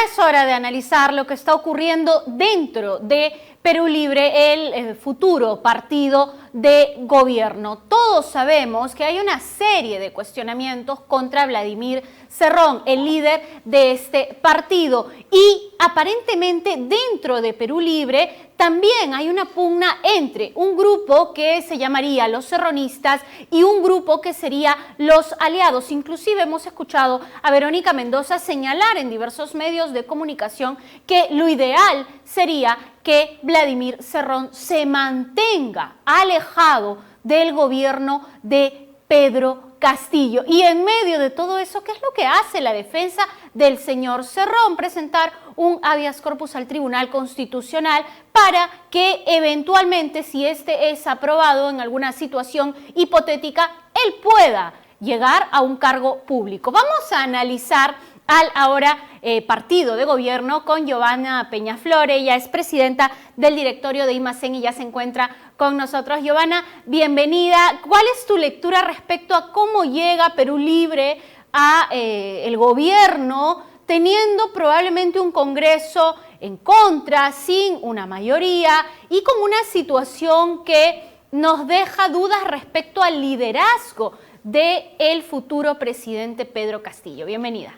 es hora de analizar lo que está ocurriendo dentro de Perú Libre, el futuro partido de gobierno. Todos sabemos que hay una serie de cuestionamientos contra Vladimir Cerrón, el líder de este partido, y aparentemente dentro de Perú Libre también hay una pugna entre un grupo que se llamaría los cerronistas y un grupo que sería los aliados. Inclusive hemos escuchado a Verónica Mendoza señalar en diversos medios de comunicación que lo ideal sería que Vladimir Cerrón se mantenga alejado del gobierno de Pedro Castillo. Y en medio de todo eso, ¿qué es lo que hace la defensa del señor Cerrón? Presentar un habeas corpus al Tribunal Constitucional para que eventualmente, si este es aprobado en alguna situación hipotética, él pueda llegar a un cargo público. Vamos a analizar al ahora partido de gobierno con Giovanna Peñaflor. Ella es presidenta del directorio de IMACEN y ya se encuentra con nosotros. Giovanna, bienvenida. ¿Cuál es tu lectura respecto a cómo llega Perú Libre a el gobierno, teniendo probablemente un Congreso en contra, sin una mayoría y con una situación que nos deja dudas respecto al liderazgo del futuro presidente Pedro Castillo? Bienvenida.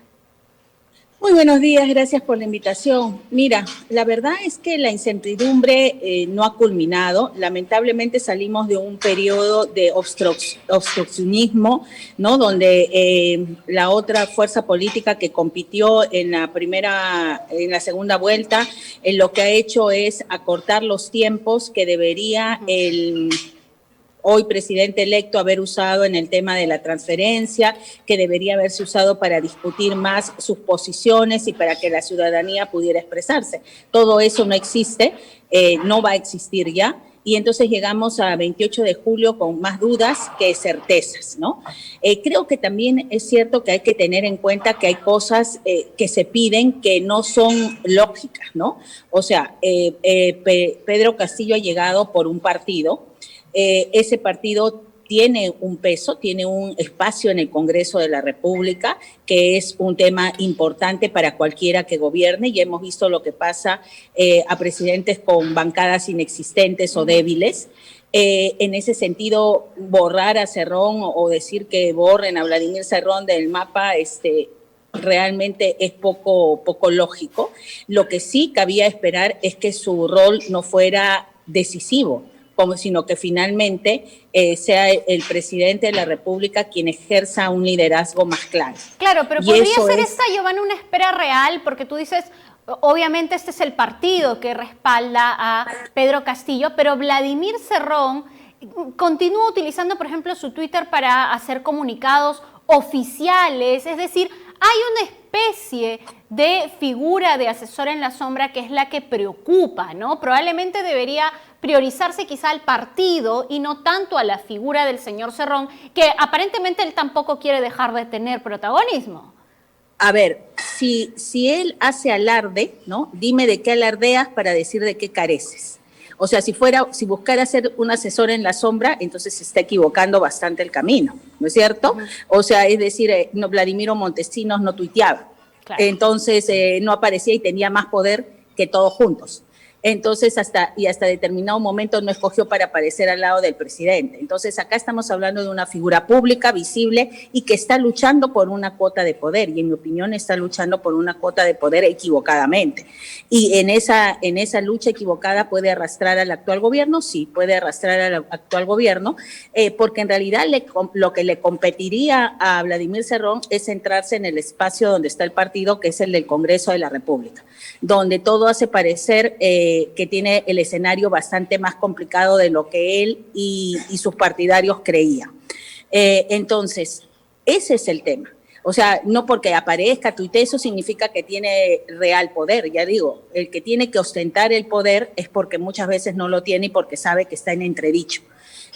Muy buenos días, gracias por la invitación. Mira, la verdad es que la incertidumbre no ha culminado. Lamentablemente salimos de un periodo de obstruccionismo, ¿no? Donde la otra fuerza política que compitió en la segunda vuelta, lo que ha hecho es acortar los tiempos que debería el hoy presidente electo haber usado en el tema de la transferencia, que debería haberse usado para discutir más sus posiciones y para que la ciudadanía pudiera expresarse. Todo eso no existe, no va a existir ya. Y entonces llegamos a 28 de julio con más dudas que certezas, ¿no? Creo que también es cierto que hay que tener en cuenta que hay cosas que se piden que no son lógicas, ¿no? O sea, Pedro Castillo ha llegado por un partido. Ese partido tiene un peso, tiene un espacio en el Congreso de la República, que es un tema importante para cualquiera que gobierne, y hemos visto lo que pasa a presidentes con bancadas inexistentes o débiles. En ese sentido, borrar a Cerrón o decir que borren a Vladimir Cerrón del mapa, realmente es poco lógico. Lo que sí cabía esperar es que su rol no fuera decisivo, sino que finalmente sea el presidente de la República quien ejerza un liderazgo más claro. Claro, pero podría ser esta, Giovanna, una espera real, porque tú dices, obviamente este es el partido que respalda a Pedro Castillo, pero Vladimir Cerrón continúa utilizando, por ejemplo, su Twitter para hacer comunicados oficiales, es decir, hay una especie de figura de asesor en la sombra que es la que preocupa, ¿no? Probablemente debería priorizarse quizá al partido y no tanto a la figura del señor Cerrón, que aparentemente él tampoco quiere dejar de tener protagonismo. A ver, si él hace alarde, ¿no? Dime de qué alardeas para decir de qué careces. O sea, si buscara ser un asesor en la sombra, entonces se está equivocando bastante el camino, ¿no es cierto? O sea, es decir, Vladimiro Montesinos no tuiteaba, claro. Entonces no aparecía y tenía más poder que todos juntos. Entonces, hasta determinado momento no escogió para aparecer al lado del presidente. Entonces, acá estamos hablando de una figura pública, visible, y que está luchando por una cuota de poder, y en mi opinión está luchando por una cuota de poder equivocadamente. Y en esa lucha equivocada puede arrastrar al actual gobierno, sí, puede arrastrar al actual gobierno, porque en realidad lo que le competiría a Vladimir Cerrón es centrarse en el espacio donde está el partido, que es el del Congreso de la República, donde todo hace parecer que tiene el escenario bastante más complicado de lo que él y sus partidarios creían. Entonces, ese es el tema. O sea, no porque aparezca, tuite, eso significa que tiene real poder. Ya digo, el que tiene que ostentar el poder es porque muchas veces no lo tiene y porque sabe que está en entredicho.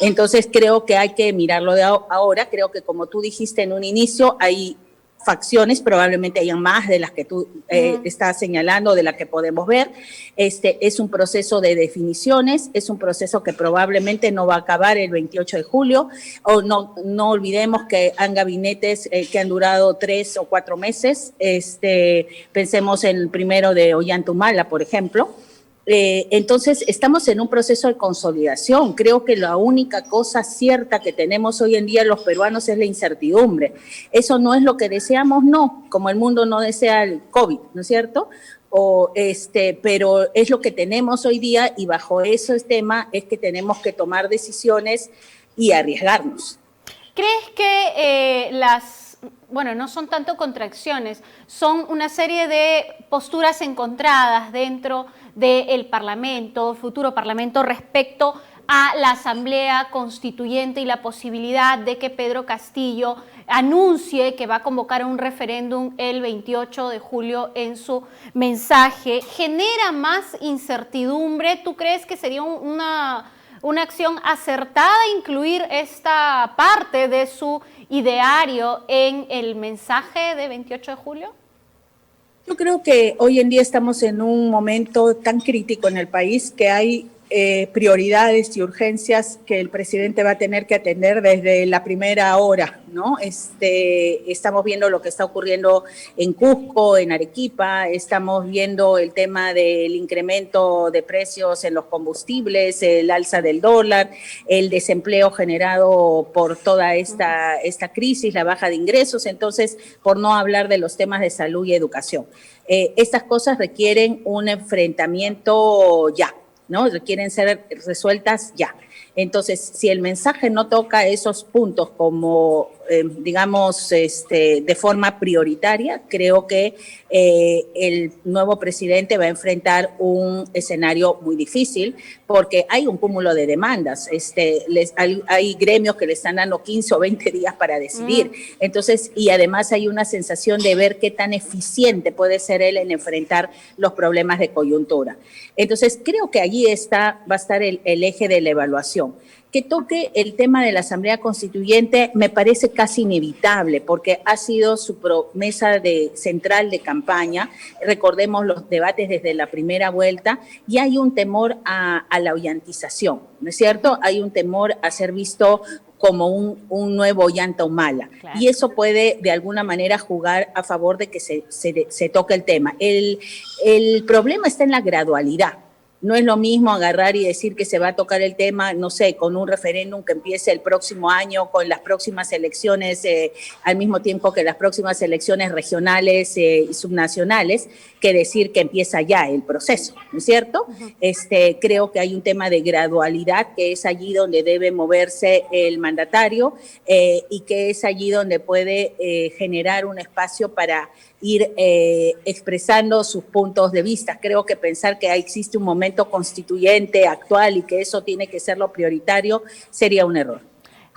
Entonces, creo que hay que mirarlo de ahora. Creo que, como tú dijiste en un inicio, hay facciones, probablemente hayan más de las que tú estás señalando, de las que podemos ver. Es un proceso de definiciones, es un proceso que probablemente no va a acabar el 28 de julio, o no olvidemos que han gabinetes que han durado 3 o 4 meses, pensemos en el primero de Ollanta-Humala, por ejemplo. Entonces, estamos en un proceso de consolidación. Creo que la única cosa cierta que tenemos hoy en día los peruanos es la incertidumbre. Eso no es lo que deseamos, no, como el mundo no desea el COVID, ¿no es cierto? Pero es lo que tenemos hoy día y bajo ese tema es que tenemos que tomar decisiones y arriesgarnos. ¿Crees que no son tanto contracciones, son una serie de posturas encontradas dentro del Parlamento, futuro Parlamento, respecto a la Asamblea Constituyente y la posibilidad de que Pedro Castillo anuncie que va a convocar un referéndum el 28 de julio en su mensaje? ¿Genera más incertidumbre? ¿Tú crees que sería una acción acertada incluir esta parte de su ideario en el mensaje de 28 de julio? Yo creo que hoy en día estamos en un momento tan crítico en el país que hay prioridades y urgencias que el presidente va a tener que atender desde la primera hora, ¿no? Estamos viendo lo que está ocurriendo en Cusco, en Arequipa, estamos viendo el tema del incremento de precios en los combustibles, el alza del dólar, el desempleo generado por toda esta crisis, la baja de ingresos, entonces, por no hablar de los temas de salud y educación. Estas cosas requieren un enfrentamiento ya, ¿no? Requieren ser resueltas ya. Entonces, si el mensaje no toca esos puntos como, digamos, de forma prioritaria, creo que el nuevo presidente va a enfrentar un escenario muy difícil porque hay un cúmulo de demandas. Hay gremios que le están dando 15 o 20 días para decidir. Entonces, y además hay una sensación de ver qué tan eficiente puede ser él en enfrentar los problemas de coyuntura. Entonces, creo que allí va a estar el eje de la evaluación. Que toque el tema de la Asamblea Constituyente me parece casi inevitable porque ha sido su promesa central de campaña. Recordemos los debates desde la primera vuelta y hay un temor a la ollantización, ¿no es cierto? Hay un temor a ser visto como un nuevo Ollanta-Humala. Claro. Y eso puede de alguna manera jugar a favor de que se toque el tema. El problema está en la gradualidad. No es lo mismo agarrar y decir que se va a tocar el tema, no sé, con un referéndum que empiece el próximo año, con las próximas elecciones, al mismo tiempo que las próximas elecciones regionales y subnacionales, que decir que empieza ya el proceso, ¿no es cierto? Creo que hay un tema de gradualidad, que es allí donde debe moverse el mandatario y que es allí donde puede generar un espacio para ir expresando sus puntos de vista. Creo que pensar que existe un momento constituyente actual y que eso tiene que ser lo prioritario sería un error.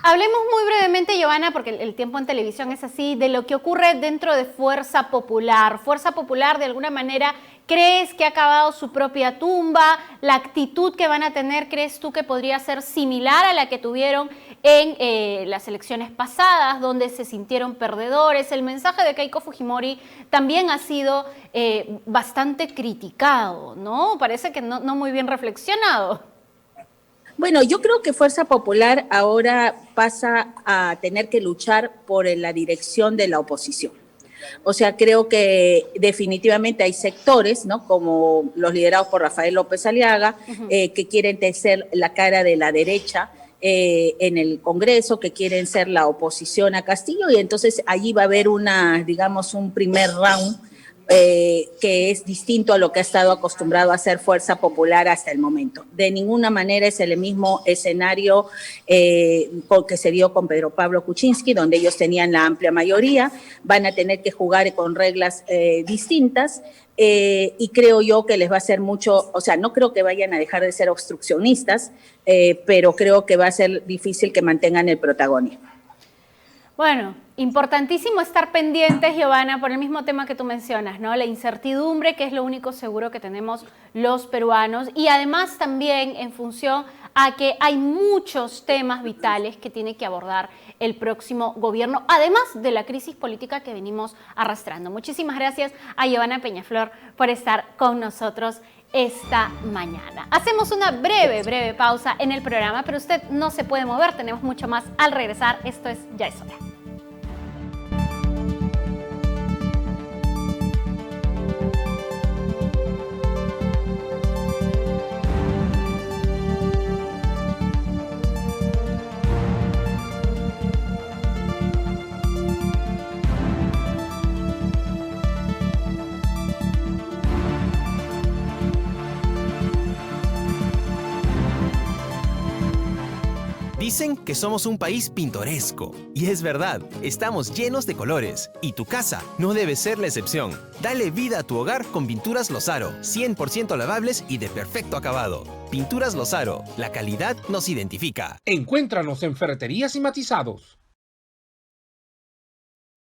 Hablemos muy brevemente, Giovanna, porque el tiempo en televisión es así, de lo que ocurre dentro de Fuerza Popular. Fuerza Popular, de alguna manera, ¿crees que ha cavado su propia tumba? ¿La actitud que van a tener, crees tú que podría ser similar a la que tuvieron en las elecciones pasadas, donde se sintieron perdedores? El mensaje de Keiko Fujimori también ha sido bastante criticado, ¿no? Parece que no muy bien reflexionado. Bueno, yo creo que Fuerza Popular ahora pasa a tener que luchar por la dirección de la oposición. O sea, creo que definitivamente hay sectores, ¿no? Como los liderados por Rafael López Aliaga, que quieren ser la cara de la derecha en el Congreso, que quieren ser la oposición a Castillo, y entonces allí va a haber un primer round que es distinto a lo que ha estado acostumbrado a hacer Fuerza Popular hasta el momento. De ninguna manera es el mismo escenario que se dio con Pedro Pablo Kuczynski, donde ellos tenían la amplia mayoría, van a tener que jugar con reglas distintas, y creo yo que les va a hacer mucho, o sea, no creo que vayan a dejar de ser obstruccionistas, pero creo que va a ser difícil que mantengan el protagonismo. Bueno, importantísimo estar pendientes, Giovanna, por el mismo tema que tú mencionas, ¿no? La incertidumbre, que es lo único seguro que tenemos los peruanos, y además también en función a que hay muchos temas vitales que tiene que abordar el próximo gobierno, además de la crisis política que venimos arrastrando. Muchísimas gracias a Giovanna Peñaflor por estar con nosotros esta mañana. Hacemos una breve pausa en el programa, pero usted no se puede mover, tenemos mucho más al regresar. Esto es Ya es hora. Dicen que somos un país pintoresco. Y es verdad, estamos llenos de colores. Y tu casa no debe ser la excepción. Dale vida a tu hogar con Pinturas Lozaro, 100% lavables y de perfecto acabado. Pinturas Lozaro, la calidad nos identifica. Encuéntranos en Ferreterías y Matizados.